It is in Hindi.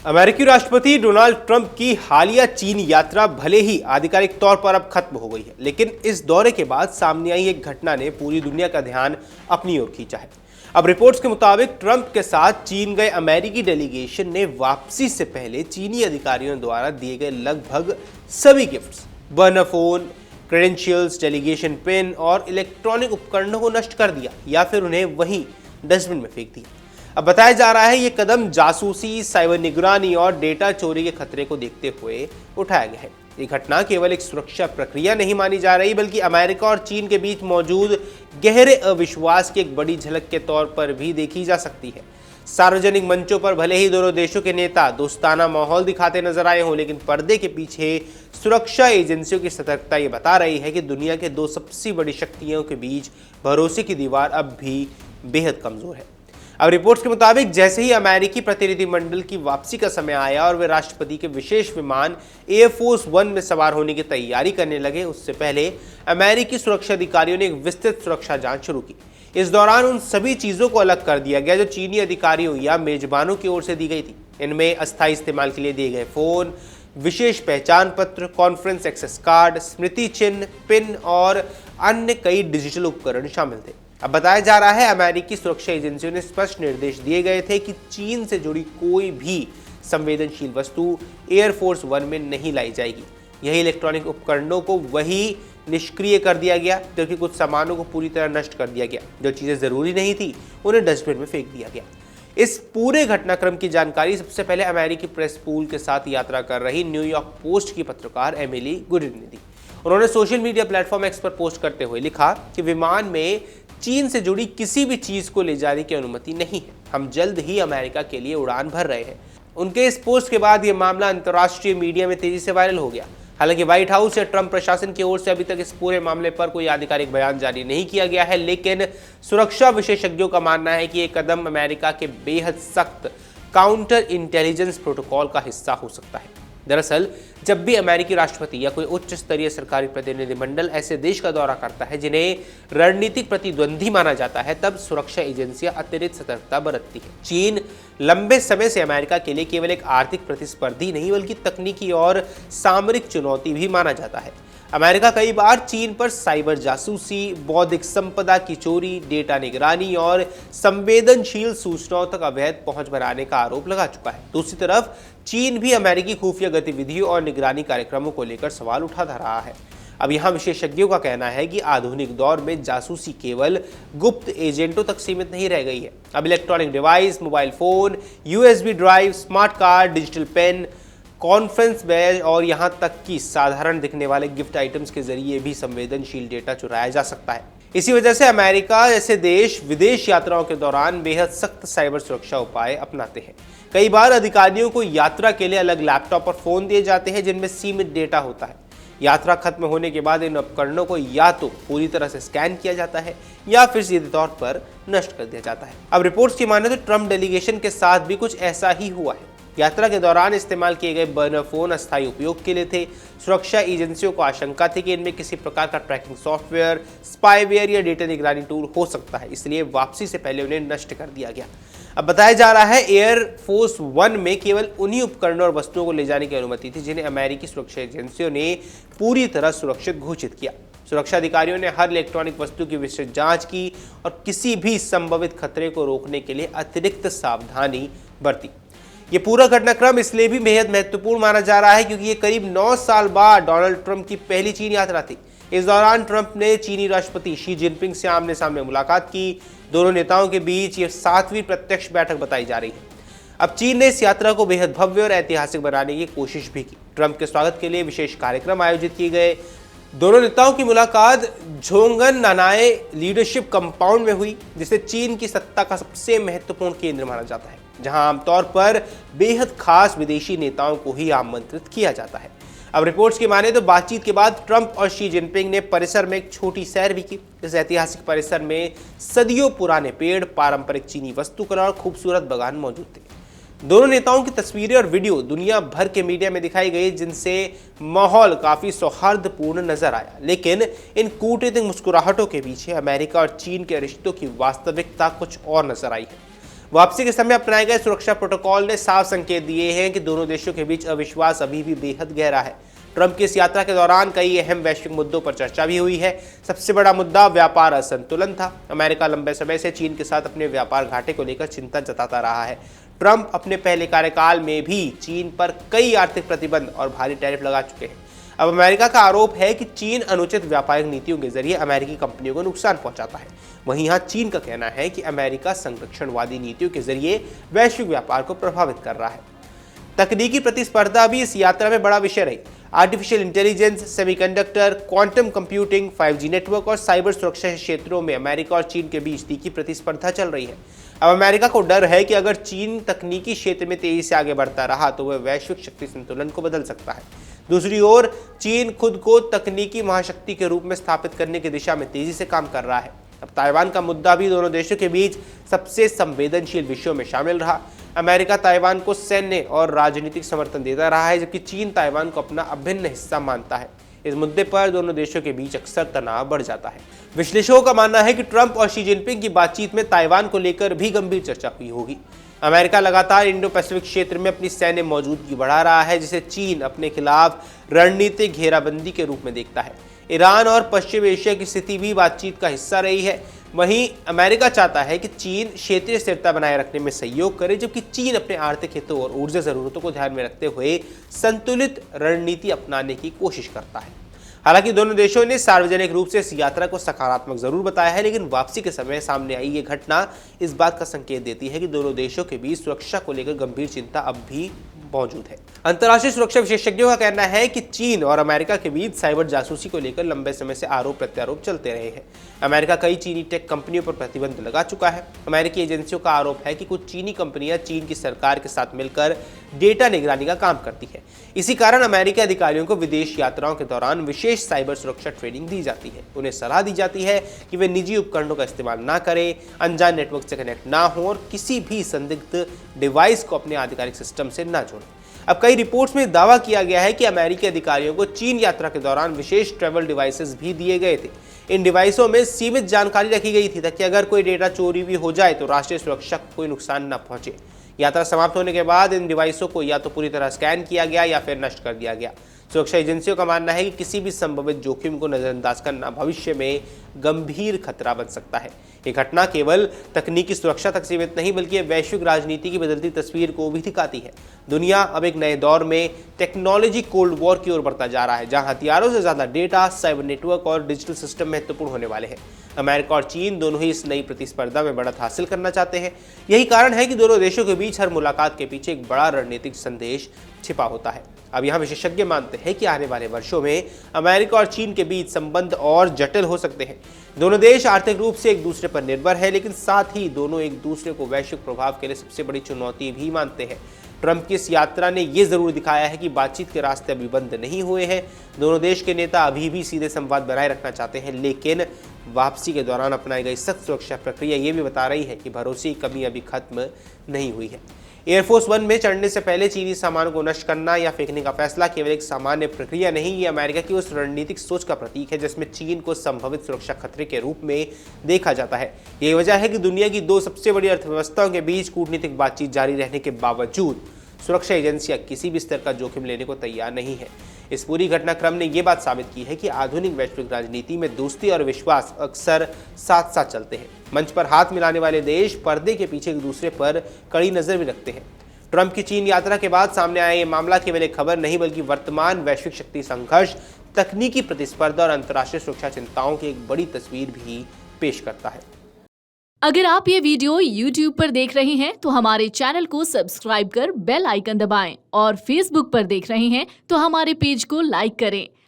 अमेरिकी राष्ट्रपति डोनाल्ड ट्रंप की हालिया चीन यात्रा भले ही आधिकारिक तौर पर अब खत्म हो गई है, लेकिन इस दौरे के बाद सामने आई एक घटना ने पूरी दुनिया का ध्यान अपनी ओर खींचा है। अब रिपोर्ट्स के मुताबिक ट्रंप के साथ चीन गए अमेरिकी डेलीगेशन ने वापसी से पहले चीनी अधिकारियों द्वारा दिए गए लगभग सभी gifts, burner phone, credentials, delegation pin और इलेक्ट्रॉनिक उपकरणों को नष्ट कर दिया या फिर उन्हें वहीं डस्टबिन में फेंक दिया। अब बताया जा रहा है ये कदम जासूसी, साइबर निगरानी और डेटा चोरी के खतरे को देखते हुए उठाया गया है। ये घटना केवल एक सुरक्षा प्रक्रिया नहीं मानी जा रही, बल्कि अमेरिका और चीन के बीच मौजूद गहरे अविश्वास की एक बड़ी झलक के तौर पर भी देखी जा सकती है। सार्वजनिक मंचों पर भले ही दोनों देशों के नेता दोस्ताना माहौल दिखाते नजर आए हों, लेकिन पर्दे के पीछे सुरक्षा एजेंसियों की सतर्कता ये बता रही है कि दुनिया के दो सबसे बड़ी शक्तियों के बीच भरोसे की दीवार अब भी बेहद कमजोर है। अब रिपोर्ट्स के मुताबिक जैसे ही अमेरिकी प्रतिनिधिमंडल की वापसी का समय आया और वे राष्ट्रपति के विशेष विमान एयरफोर्स वन में सवार होने की तैयारी करने लगे, उससे पहले अमेरिकी सुरक्षा अधिकारियों ने एक विस्तृत सुरक्षा जांच शुरू की। इस दौरान उन सभी चीजों को अलग कर दिया गया जो चीनी अधिकारियों या मेजबानों की ओर से दी गई थी। इनमें अस्थायी इस्तेमाल के लिए दिए गए फोन, विशेष पहचान पत्र, कॉन्फ्रेंस एक्सेस कार्ड, स्मृति चिन्ह, पिन और अन्य कई डिजिटल उपकरण शामिल थे। अब बताया जा रहा है अमेरिकी सुरक्षा एजेंसियों ने स्पष्ट निर्देश दिए गए थे कि चीन से जुड़ी कोई भी संवेदनशील वस्तु एयरफोर्स वन में नहीं लाई जाएगी। यही इलेक्ट्रॉनिक उपकरणों को वही निष्क्रिय कर दिया गया, जबकि कुछ सामानों को पूरी तरह नष्ट कर दिया गया। जो चीजें जरूरी नहीं थी उन्हें डस्टबिन में फेंक दिया गया। इस पूरे घटनाक्रम की जानकारी सबसे पहले अमेरिकी प्रेस पूल के साथ यात्रा कर रही न्यूयॉर्क पोस्ट की पत्रकार एमिली गुडिन ने दी। उन्होंने सोशल मीडिया प्लेटफॉर्म एक्स पर पोस्ट करते हुए लिखा कि विमान में चीन से जुड़ी किसी भी चीज को ले जाने की अनुमति नहीं है। हम जल्द ही अमेरिका के लिए उड़ान भर रहे हैं। उनके इस पोस्ट के बाद यह मामला अंतर्राष्ट्रीय मीडिया में तेजी से वायरल हो गया। हालांकि व्हाइट हाउस या ट्रंप प्रशासन की ओर से अभी तक इस पूरे मामले पर कोई आधिकारिक बयान जारी नहीं किया गया है, लेकिन सुरक्षा विशेषज्ञों का मानना है कि यह कदम अमेरिका के बेहद सख्त काउंटर इंटेलिजेंस प्रोटोकॉल का हिस्सा हो सकता है। दरअसल जब भी अमेरिकी राष्ट्रपति या कोई उच्च स्तरीय सरकारी प्रतिनिधिमंडल ऐसे देश का दौरा करता है जिन्हें रणनीतिक प्रतिद्वंदी माना जाता है, तब सुरक्षा एजेंसियां अतिरिक्त सतर्कता बरतती है। चीन लंबे समय से अमेरिका के लिए केवल एक आर्थिक प्रतिस्पर्धी नहीं, बल्कि तकनीकी और सामरिक चुनौती भी माना जाता है। अमेरिका कई बार चीन पर साइबर जासूसी, बौद्धिक संपदा की चोरी, डेटा निगरानी और संवेदनशील सूचनाओं तक अवैध पहुंच बनाने का आरोप लगा चुका है। दूसरी तरफ चीन भी अमेरिकी खुफिया गतिविधियों और निगरानी कार्यक्रमों को लेकर सवाल उठाता रहा है। अब यहाँ विशेषज्ञों का कहना है कि आधुनिक दौर में जासूसी केवल गुप्त एजेंटों तक सीमित नहीं रह गई है। अब electronic device, mobile phone, USB drive, smart card, digital pen, conference badge और यहां तक कि साधारण दिखने वाले गिफ्ट आइटम्स के जरिए भी संवेदनशील डेटा चुराया जा सकता है। इसी वजह से अमेरिका जैसे देश विदेश यात्राओं के दौरान बेहद सख्त साइबर सुरक्षा उपाय अपनाते हैं। कई बार अधिकारियों को यात्रा के लिए अलग लैपटॉप और फोन दिए जाते हैं जिनमें सीमित डेटा होता है। यात्रा खत्म होने के बाद इन उपकरणों को या तो पूरी तरह से स्कैन किया जाता है या फिर सीधे तौर पर नष्ट कर दिया जाता है। अब रिपोर्ट्स की माने तो ट्रंप डेलीगेशन के साथ भी कुछ ऐसा ही हुआ है। यात्रा के दौरान इस्तेमाल किए गए बर्नर फोन अस्थायी उपयोग के लिए थे। सुरक्षा एजेंसियों को आशंका थी कि इनमें किसी प्रकार का ट्रैकिंग सॉफ्टवेयर, स्पाईवेयर या डेटा निगरानी टूल हो सकता है, इसलिए वापसी से पहले उन्हें नष्ट कर दिया गया। अब बताया जा रहा है एयरफोर्स वन में केवल उन्हीं उपकरणों और वस्तुओं को ले जाने की अनुमति थी जिन्हें अमेरिकी सुरक्षा एजेंसियों ने पूरी तरह सुरक्षित घोषित किया। सुरक्षा अधिकारियों ने हर इलेक्ट्रॉनिक वस्तु की विस्तृत जांच की और किसी भी संभावित खतरे को रोकने के लिए अतिरिक्त सावधानी बरती। ये पूरा घटनाक्रम इसलिए भी बेहद महत्वपूर्ण माना जा रहा है क्योंकि ये करीब 9 साल बाद डोनाल्ड ट्रंप की पहली चीन यात्रा थी। इस दौरान ट्रंप ने चीनी राष्ट्रपति शी जिनपिंग से आमने सामने मुलाकात की। दोनों नेताओं के बीच ये 7वीं प्रत्यक्ष बैठक बताई जा रही है। अब चीन ने इस यात्रा को बेहद भव्य और ऐतिहासिक बनाने की कोशिश भी की। ट्रंप के स्वागत के लिए विशेष कार्यक्रम आयोजित किए गए। दोनों नेताओं की मुलाकात झोंगन नानाए लीडरशिप कंपाउंड में हुई, जिसे चीन की सत्ता का सबसे महत्वपूर्ण केंद्र माना जाता है, जहां आमतौर पर बेहद खास विदेशी नेताओं को ही आमंत्रित किया जाता है। अब रिपोर्ट्स की माने तो बातचीत के बाद ट्रंप और शी जिनपिंग ने परिसर में एक छोटी सैर भी की। इस ऐतिहासिक परिसर में सदियों पुराने पेड़, पारंपरिक चीनी वस्तुकला और खूबसूरत बागान मौजूद थे। दोनों नेताओं की तस्वीरें और वीडियो दुनिया भर के मीडिया में दिखाई गई, जिनसे माहौल काफी सौहार्दपूर्ण नजर आया। लेकिन इन कूटनीतिक मुस्कुराहटों के पीछे अमेरिका और चीन के रिश्तों की वास्तविकता कुछ और नजर आई है। वापसी के समय अपनाए गए सुरक्षा प्रोटोकॉल ने साफ संकेत दिए हैं कि दोनों देशों के बीच अविश्वास अभी भी बेहद गहरा है। ट्रंप की इस यात्रा के दौरान कई अहम वैश्विक मुद्दों पर चर्चा भी हुई है। सबसे बड़ा मुद्दा व्यापार असंतुलन था। अमेरिका लंबे समय से चीन के साथ अपने व्यापार घाटे को लेकर चिंता जताता रहा है। ट्रंप अपने पहले कार्यकाल में भी चीन पर कई आर्थिक प्रतिबंध और भारी टैरिफ लगा चुके हैं। अब अमेरिका का आरोप है कि चीन अनुचित व्यापारिक नीतियों के जरिए अमेरिकी कंपनियों को नुकसान पहुंचाता है। वहीं यहाँ चीन का कहना है कि अमेरिका संरक्षणवादी नीतियों के जरिए वैश्विक व्यापार को प्रभावित कर रहा है। तकनीकी प्रतिस्पर्धा भी इस यात्रा में बड़ा विषय रही। Artificial intelligence, semiconductor, quantum computing, 5G network और साइबर सुरक्षा क्षेत्रों में अमेरिका और चीन के बीच तीखी प्रतिस्पर्धा चल रही है। अब अमेरिका को डर है कि अगर चीन तकनीकी क्षेत्र में तेजी से आगे बढ़ता रहा तो वह वैश्विक शक्ति संतुलन को बदल सकता है। दूसरी ओर चीन खुद को तकनीकी महाशक्ति के रूप में स्थापित करने की दिशा में तेजी से काम कर रहा है। अब ताइवान का मुद्दा भी दोनों देशों के बीच सबसे संवेदनशील विषयों में शामिल रहा। अमेरिका ताइवान को सैन्य और राजनीतिक समर्थन देता रहा है, जबकि चीन ताइवान को अपना अभिन्न हिस्सा मानता है। इस मुद्दे पर दोनों देशों के बीच अक्सर तनाव बढ़ जाता है। विश्लेषकों का मानना है कि ट्रंप और शी जिनपिंग की बातचीत में ताइवान को लेकर भी गंभीर चर्चा हुई होगी। अमेरिका लगातार इंडो पैसिफिक क्षेत्र में अपनी सैन्य मौजूदगी बढ़ा रहा है, जिसे चीन अपने खिलाफ रणनीतिक घेराबंदी के रूप में देखता है। ईरान और पश्चिम एशिया की स्थिति भी बातचीत का हिस्सा रही है। वहीं अमेरिका चाहता है कि चीन क्षेत्रीय स्थिरता बनाए रखने में सहयोग करे, जबकि चीन अपने आर्थिक हितों और ऊर्जा जरूरतों को ध्यान में रखते हुए संतुलित रणनीति अपनाने की कोशिश करता है। हालांकि दोनों देशों ने सार्वजनिक रूप से इस यात्रा को सकारात्मक जरूर बताया है, लेकिन वापसी के समय सामने आई ये घटना इस बात का संकेत देती है कि दोनों देशों के बीच सुरक्षा को लेकर गंभीर चिंता अब भी मौजूद है। अंतर्राष्ट्रीय सुरक्षा विशेषज्ञों का कहना है कि चीन और अमेरिका के बीच साइबर जासूसी को लेकर लंबे समय से आरोप प्रत्यारोप चलते रहे हैं। अमेरिका कई चीनी टेक कंपनियों पर प्रतिबंध लगा चुका है। अमेरिकी एजेंसियों का आरोप है कि कुछ चीनी कंपनियां चीन की सरकार के साथ मिलकर डेटा निगरानी का काम करती है। इसी कारण अमेरिकी अधिकारियों को विदेश यात्राओं के दौरान विशेष साइबर सुरक्षा ट्रेनिंग दी जाती है। उन्हें सलाह दी जाती है कि वे निजी उपकरणों का इस्तेमाल ना करें, अनजान नेटवर्क से कनेक्ट ना हो और किसी भी संदिग्ध डिवाइस को अपने आधिकारिक सिस्टम से ना जोड़ें। अब कई रिपोर्ट्स में दावा किया गया है कि अमेरिकी अधिकारियों को चीन यात्रा के दौरान विशेष ट्रैवल डिवाइसेस भी दिए गए थे। इन डिवाइसों में सीमित जानकारी रखी गई थी ताकि अगर कोई डेटा चोरी भी हो जाए तो राष्ट्रीय सुरक्षा को कोई नुकसान न पहुंचे। यात्रा समाप्त होने के बाद इन डिवाइसों को या तो पूरी तरह स्कैन किया गया या फिर नष्ट कर दिया गया। सुरक्षा एजेंसियों का मानना है कि किसी भी संभावित जोखिम को नजरअंदाज करना भविष्य में गंभीर खतरा बन सकता है। ये घटना केवल तकनीकी सुरक्षा तक सीमित नहीं बल्कि वैश्विक राजनीति की बदलती तस्वीर को भी दिखाती है। दुनिया अब एक नए दौर में टेक्नोलॉजी कोल्ड वॉर की ओर बढ़ता जा रहा है, जहां हथियारों से ज्यादा डेटा, साइबर नेटवर्क और डिजिटल सिस्टम महत्वपूर्ण होने वाले हैं। अमेरिका और चीन दोनों ही इस नई प्रतिस्पर्धा में बढ़त हासिल करना चाहते हैं। यही कारण है कि दोनों देशों के बीच हर मुलाकात के पीछे एक बड़ा रणनीतिक संदेश छिपा होता है। अब यहाँ विशेषज्ञ मानते हैं कि आने वाले वर्षों में अमेरिका और चीन के बीच संबंध और जटिल हो सकते हैं। दोनों देश आर्थिक रूप से एक दूसरे पर निर्भर है, लेकिन साथ ही दोनों एक दूसरे को वैश्विक प्रभाव के लिए सबसे बड़ी चुनौती भी मानते हैं। ट्रंप की इस यात्रा ने यह जरूर दिखाया है कि बातचीत के रास्ते अभी बंद नहीं हुए हैं। दोनों देश के नेता अभी भी सीधे संवाद बनाए रखना चाहते हैं, लेकिन वापसी के दौरान अपनाई गई सख्त सुरक्षा प्रक्रिया ये भी बता रही है कि भरोसे की कमी अभी खत्म नहीं हुई है। एयरफोर्स 1 में चढ़ने से पहले चीनी सामान को नष्ट करना या फेंकने का फैसला केवल एक सामान्य प्रक्रिया नहीं, ये अमेरिका की उस रणनीतिक सोच का प्रतीक है जिसमें चीन को संभावित सुरक्षा खतरे के रूप में देखा जाता है। यही वजह है कि दुनिया की दो सबसे बड़ी अर्थव्यवस्थाओं के बीच कूटनीतिक बातचीत जारी रहने के बावजूद सुरक्षा एजेंसियां किसी भी स्तर का जोखिम लेने को तैयार नहीं है। इस पूरी घटनाक्रम ने यह बात साबित की है कि आधुनिक वैश्विक राजनीति में दोस्ती और विश्वास अक्सर साथ साथ चलते हैं। मंच पर हाथ मिलाने वाले देश पर्दे के पीछे एक दूसरे पर कड़ी नजर भी रखते हैं। ट्रंप की चीन यात्रा के बाद सामने आया ये मामला केवल एक खबर नहीं बल्कि वर्तमान वैश्विक शक्ति संघर्ष, तकनीकी प्रतिस्पर्धा और अंतर्राष्ट्रीय सुरक्षा चिंताओं की एक बड़ी तस्वीर भी पेश करता है। अगर आप ये वीडियो YouTube पर देख रहे हैं तो हमारे चैनल को सब्सक्राइब कर बेल आइकन दबाएं और Facebook पर देख रहे हैं तो हमारे पेज को लाइक करें।